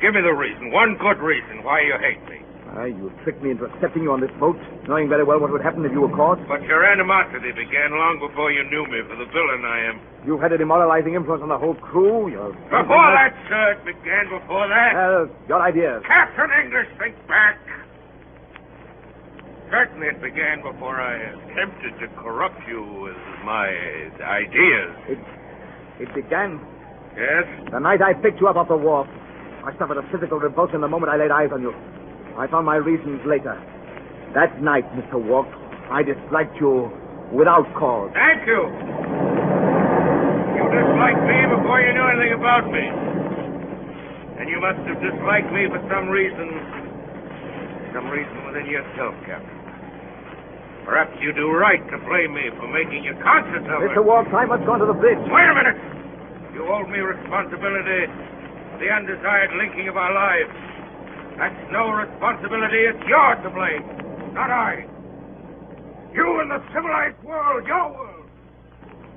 Give me the reason, one good reason why you hate me. You tricked me into accepting you on this boat, knowing very well what would happen if you were caught. But your animosity began long before you knew me for the villain I am. You've had a demoralizing influence on the whole crew. Before that, sir, it began before that. Your ideas. Captain English, think back. Certainly it began before I attempted to corrupt you with my ideas. It began... Yes? The night I picked you up off the wharf. I suffered a physical revulsion the moment I laid eyes on you. I found my reasons later. That night, Mr. Walks, I disliked you without cause. Thank you. You disliked me before you knew anything about me. And you must have disliked me for some reason within yourself, Captain. Perhaps you do right to blame me for making you conscious of it. Mr. Walks, I must go to the bridge. Wait a minute. You hold me responsibility for the undesired linking of our lives. That's no responsibility. It's yours to blame, not I. You and the civilized world, your world.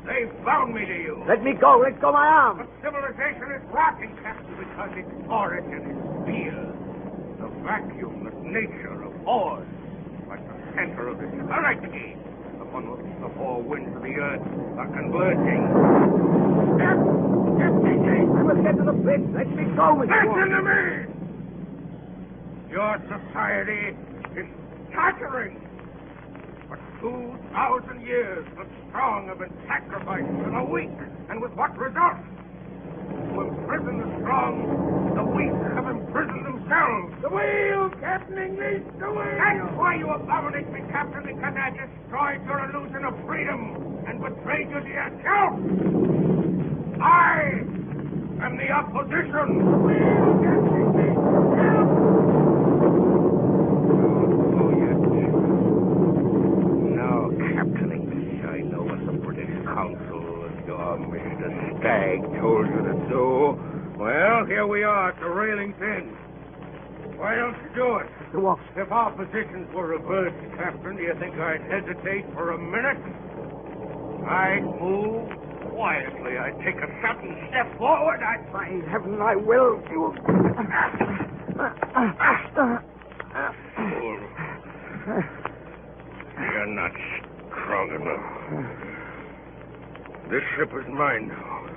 They bound me to you. Let me go. Let go my arm. But civilization is rotten, Captain, because its origin is fear. The vacuum that nature abhors, like the center of this hurricane, upon which the four winds of the earth are converging. Step! I must get to the bridge. Let me go, Mr. Listen to me! Your society is tottering. For 2,000 years, the strong have been sacrificed to the weak. And with what result? To imprison the strong, the weak have imprisoned themselves. The wheel, Captain English, the wheel! That's why you abominate me, Captain, because I destroyed your illusion of freedom and betrayed you to yourself. I am the opposition. The wheel, Captain English, help! Oh, yes. Now, Captain English, I know what the British Council and your Mr. Stagg told you to do. Well, here we are at the railing's end. Why don't you do it? Mr. Walk. If our positions were reversed, Captain, do you think I'd hesitate for a minute? I'd move quietly. I'd take a sudden step forward. By heaven, I will. You... Fool. You're not strong enough. This ship is mine now.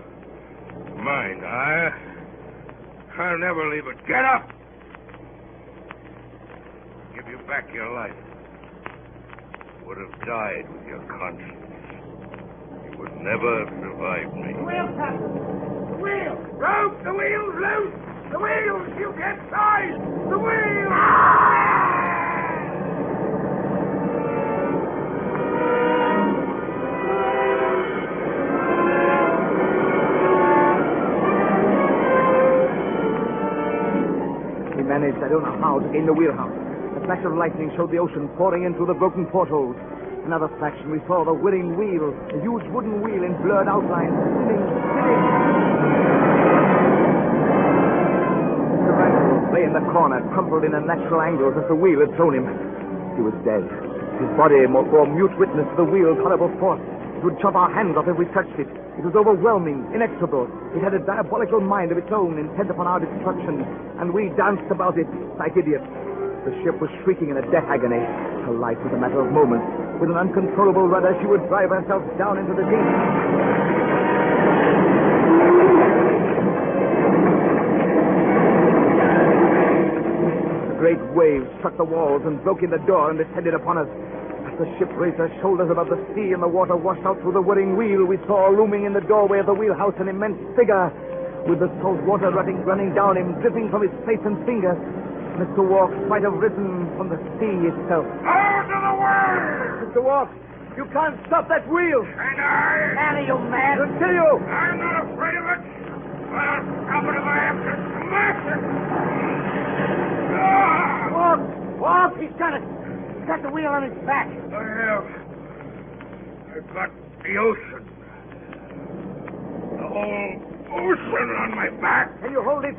Mine. I'll never leave it. Get up! Give you back your life. You would have died with your conscience. You would never have survived me. The wheel, Captain! The wheel! Rope! The wheel's loose! The wheels! You get tied! The wheel! We managed, I don't know how, to gain the wheelhouse. A flash of lightning showed the ocean pouring in through the broken portholes. Another fraction, we saw the whirring wheel, a huge wooden wheel in blurred outline, spinning. Mr. Randall lay in the corner, crumpled in unnatural angles as the wheel had thrown him. He was dead. His body bore mute witness to the wheel's horrible force. It would chop our hands off if we touched it. It was overwhelming, inexorable. It had a diabolical mind of its own, intent upon our destruction, and we danced about it like idiots. The ship was shrieking in a death agony. Her life was a matter of moments. With an uncontrollable rudder, she would drive herself down into the deep. The great waves struck the walls and broke in the door and descended upon us. As the ship raised her shoulders above the sea and the water washed out through the whirring wheel, we saw looming in the doorway of the wheelhouse an immense figure, with the salt water running down him, dripping from his face and fingers. Mr. Walk might have risen from the sea itself. Out of the way! Mr. Walk, you can't stop that wheel. And I... Man, are you mad? It'll kill you. I'm not afraid of it. I'll stop it if I have to smash it. Ah! Walk! He's got it. He's got the wheel on his back. I have. I've got the ocean. The whole ocean on my back. Can you hold it?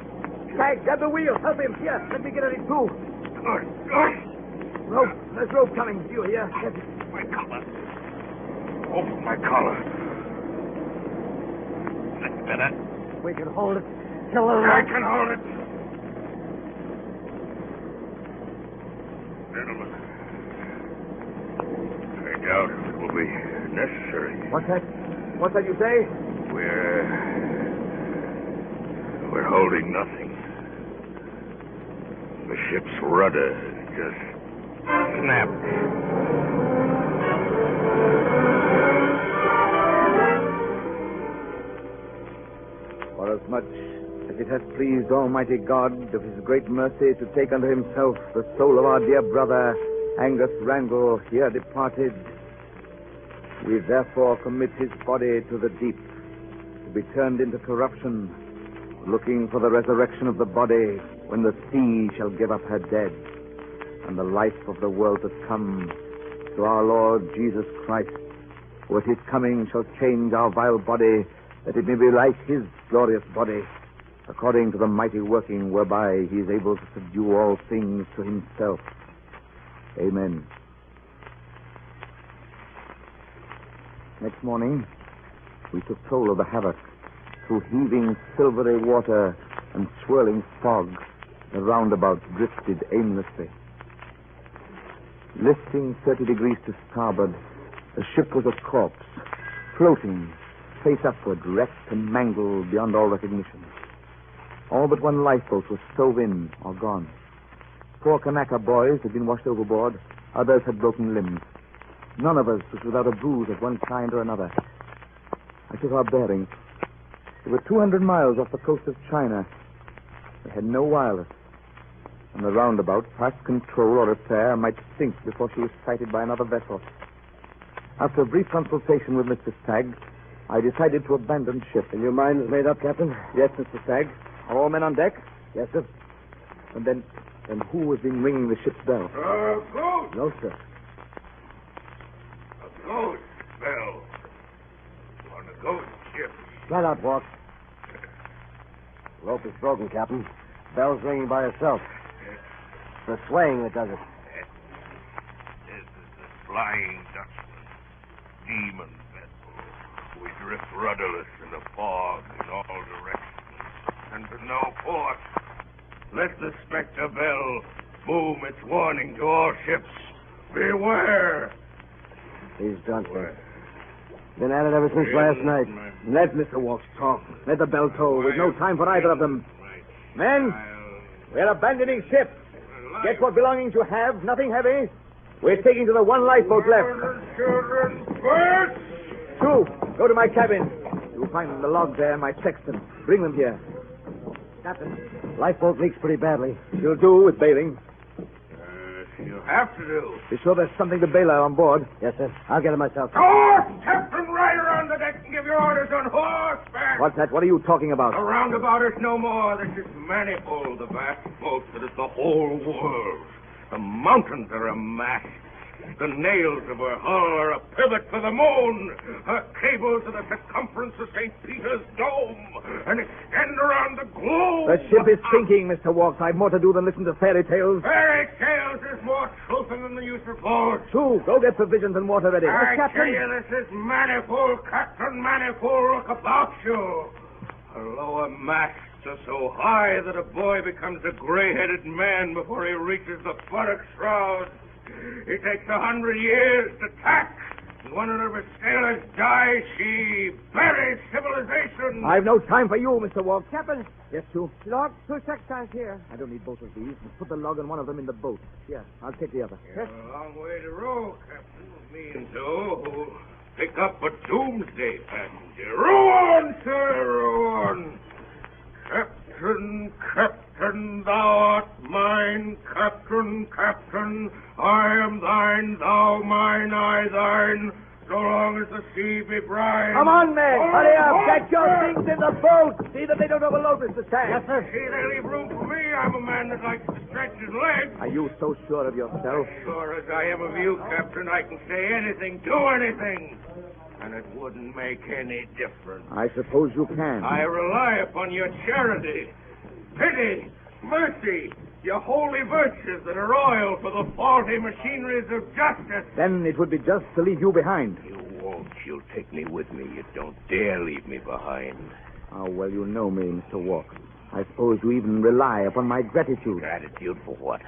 Stagg, grab the wheel. Help him. Here, let me get at it too. Good. Rope. There's rope coming. You here? Get it. My collar. Oh, my collar. That's better. We can hold it. I can hold it. Gentlemen, I doubt if it will be necessary. What's that? What's that you say? We're holding nothing. The ship's rudder just snapped. Forasmuch as it has pleased Almighty God of his great mercy to take unto himself the soul of our dear brother Angus Randall here departed, we therefore commit his body to the deep, to be turned into corruption, looking for the resurrection of the body when the sea shall give up her dead, and the life of the world to come to our Lord Jesus Christ, who at his coming shall change our vile body that it may be like his glorious body, according to the mighty working whereby he is able to subdue all things to himself. Amen. Next morning, we took toll of the havoc. Through heaving silvery water and swirling fog, the roundabout drifted aimlessly. Lifting 30 degrees to starboard, the ship was a corpse, floating, face upward, wrecked and mangled beyond all recognition. All but one lifeboat was stove in or gone. 4 Kanaka boys had been washed overboard. Others had broken limbs. None of us was without a bruise of one kind or another. I took our bearings. We were 200 miles off the coast of China. We had no wireless. And the roundabout, past control or repair, might sink before she was sighted by another vessel. After a brief consultation with Mr. Stagg, I decided to abandon ship. And your mind is made up, Captain? Yes, Mr. Stagg. Are all men on deck? Yes, sir. And then who has been ringing the ship's bell? Ghost! No, sir. A ghost bell. On a ghost ship. Flat out, Walk. Rope is broken, Captain. Bell's ringing by herself. It's the swaying that does it. This is the Flying Dutchman. Demon vessel. We drift rudderless in the fog in all directions. And to no port. Let the spectre bell boom its warning to all ships. Beware! He's drunk, sir. Been at it ever since last night. Let Mr. Walks talk. Let the bell toll. There's no time for either of them. Men, we're abandoning ship. Get what belongings you have, nothing heavy. We're taking to the one lifeboat left. Children, first! Sue, go to my cabin. You'll find the log there and my sextant. Bring them here. Captain, lifeboat leaks pretty badly. You'll do with bailing. You have to do. Be sure there's something to bail out on board. Yes, sir. I'll get it myself. Horse! Captain, ride around the deck and give your orders on horseback. What's that? What are you talking about? A roundabout is no more. This is manifold, the vast boat that is the whole world. The mountains are a mast. The nails of her hull are a pivot for the moon. Her cables are the circumference of St. Peter's dome and extend around the globe. The ship is sinking, Mr. Walks. I've more to do than listen to fairy tales. Fairy tales is more truth than the use of boats. Sue, go get provisions and water ready. I tell you, this is manifold, Captain Manifold. Look about you. Her lower masts are so high that a boy becomes a gray-headed man before he reaches the buttock shroud. It takes 100 years to tack. And when one of her sailors dies, she buries civilization. I've no time for you, Mr. Walks. Captain, Yes, Sue? log 2 sextants here. I don't need both of these. Put the log on one of them in the boat. Here, I'll take the other. You're a long way to row, Captain. Me and Joe who'll pick up a doomsday passenger. Row on, sir, row on. Captain, Captain, thou art mine. Captain, Captain, I am thine, thou mine, I thine. So long as the sea be brine. Come on, men. Oh, Hurry up. oh, Get your oh. things in the boat. See that they don't overload, Mr. Stagg. Yes, sir. See, they leave room for me. I'm a man that likes to stretch his legs. Are you so sure of yourself? Sure as I am of you, Captain, I can say anything, do anything. And it wouldn't make any difference. I suppose you can. I rely upon your charity, pity, mercy, your holy virtues that are oil for the faulty machineries of justice. Then it would be just to leave you behind. You won't. You'll take me with me. You don't dare leave me behind. How well you know me, Mr. Walks. I suppose you even rely upon my gratitude. Gratitude for what?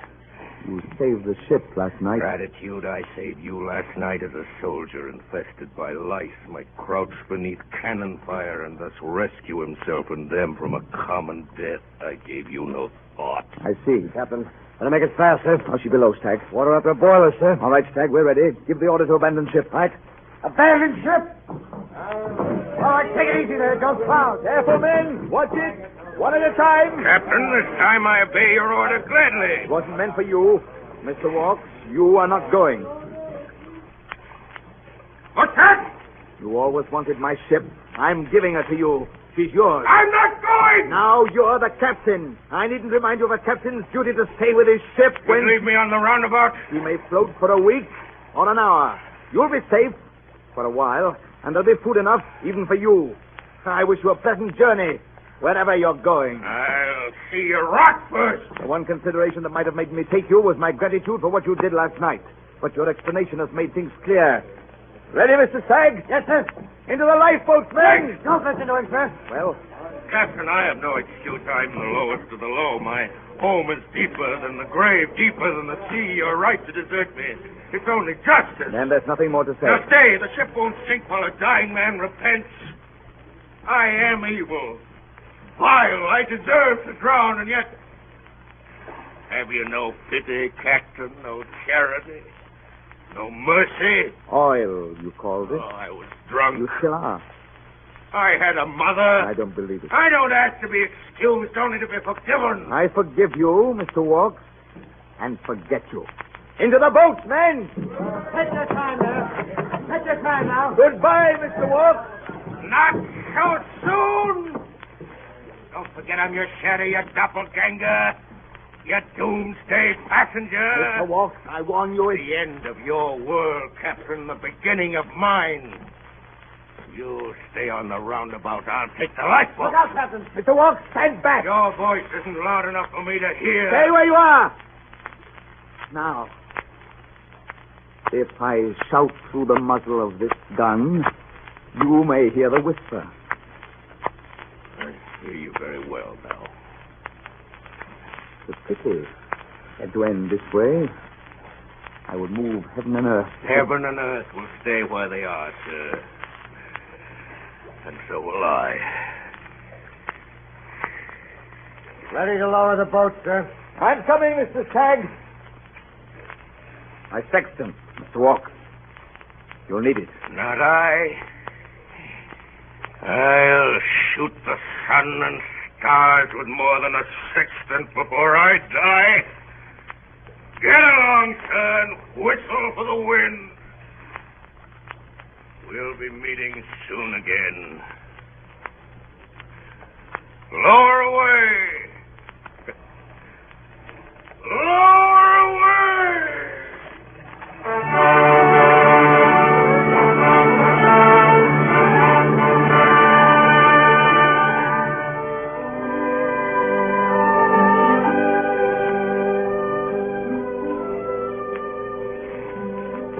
You saved the ship last night. Gratitude I saved you last night as a soldier infested by lice might crouch beneath cannon fire and thus rescue himself and them from a common death. I gave you no thought. I see. Captain, better make it fast, sir. How's she below, Stagg? Water up her boiler, sir. All right, Stagg, we're ready. Give the order to abandon ship. Right. Abandon ship! All right, take it easy there. Don't crowd. Careful, men. Watch it. One at a time. Captain, this time I obey your order gladly. It wasn't meant for you. Mr. Walks, you are not going. What's that? You always wanted my ship. I'm giving her to you. She's yours. I'm not going! Now you're the captain. I needn't remind you of a captain's duty to stay with his ship when... You leave me on the roundabout? He may float for a week or an hour. You'll be safe for a while, and there'll be food enough even for you. I wish you a pleasant journey, wherever you're going. I'll see you rot first. The one consideration that might have made me take you was my gratitude for what you did last night. But your explanation has made things clear. Ready, Mr. Stagg? Yes, sir. Into the lifeboats, men! Don't listen to him, sir. Well, Captain, I have no excuse. I'm the lowest of the low. My home is deeper than the grave, deeper than the sea. You're right to desert me. It's only justice. then there's nothing more to say. Now stay. The ship won't sink while a dying man repents. I am evil. Vile. I deserve to drown, and yet... Have you no pity, Captain? No charity? No mercy? Oil, you called it. Oh, I was drunk. You still are. I had a mother. I don't believe it. I don't ask to be excused, only to be forgiven. I forgive you, Mr. Walks, and forget you. Into the boats, men! Take your time now. Take your time now. Goodbye, Mr. Walks. Not so soon. Don't forget I'm your shadow, you doppelganger. You doomsday passenger. Mr. Walks, I warn you, The end of your world, Captain, the beginning of mine. You stay on the roundabout. I'll take the lifeboat. Look out, Captain. Mr. Walks, stand back. Your voice isn't loud enough for me to hear. Stay where you are. Now, if I shout through the muzzle of this gun, you may hear the whisper. I hear you very well now. It's a pity had to end this way. I would move heaven and earth. Heaven and earth will stay where they are, sir. And so will I. Ready to lower the boat, sir. I'm coming, Mr. Stagg. My sextant, Mr. Walks. You'll need it. Not I. I'll shoot the sun and stars with more than a sextant before I die. Get along, sir, and whistle for the wind. We'll be meeting soon again. Lower away. Lower away.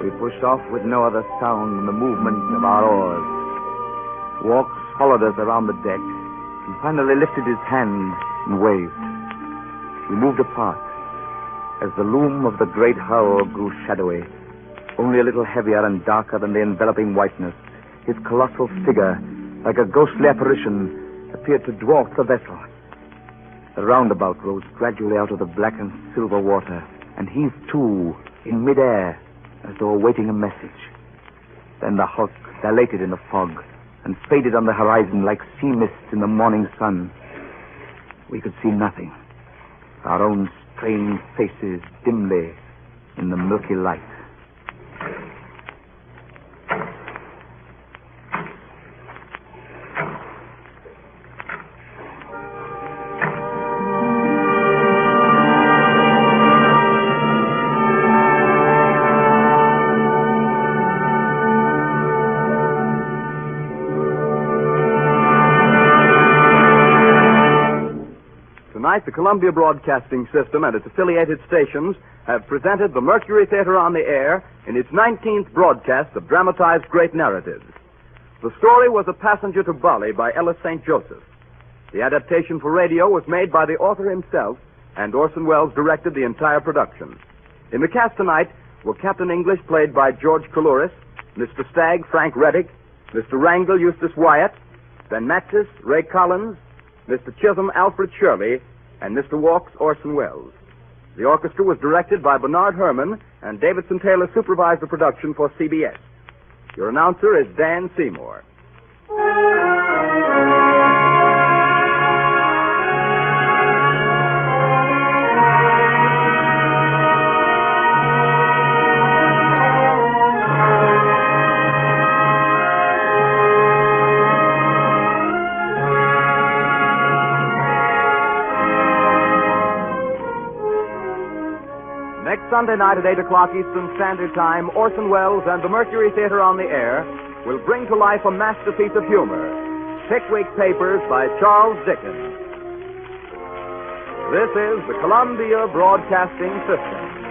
We pushed off with no other sound than the movement of our oars. Walks followed us around the deck and finally lifted his hand and waved. We moved apart as the loom of the great hull grew shadowy, only a little heavier and darker than the enveloping whiteness. His colossal figure, like a ghostly apparition, appeared to dwarf the vessel. The roundabout rose gradually out of the black and silver water, and heaved too, in midair, as though awaiting a message. Then the hulk dilated in the fog and faded on the horizon like sea mist in the morning sun. We could see nothing. Our own strange faces dimly in the milky light. Tonight, the Columbia Broadcasting System and its affiliated stations have presented the Mercury Theatre on the air in its 19th broadcast of dramatized great narratives. The story was A Passenger to Bali by Ellis St. Joseph. The adaptation for radio was made by the author himself, and Orson Welles directed the entire production. In the cast tonight were Captain English, played by George Coulouris, Mr. Stagg, Frank Reddick, Mr. Wrangle, Eustace Wyatt, Ben Mattis, Ray Collins, Mr. Chisholm, Alfred Shirley, and Mr. Walks, Orson Welles. The orchestra was directed by Bernard Herrmann, and Davidson Taylor supervised the production for CBS. Your announcer is Dan Seymour. Next Sunday night at 8 o'clock Eastern Standard Time, Orson Welles and the Mercury Theatre on the air will bring to life a masterpiece of humor, Pickwick Papers by Charles Dickens. This is the Columbia Broadcasting System.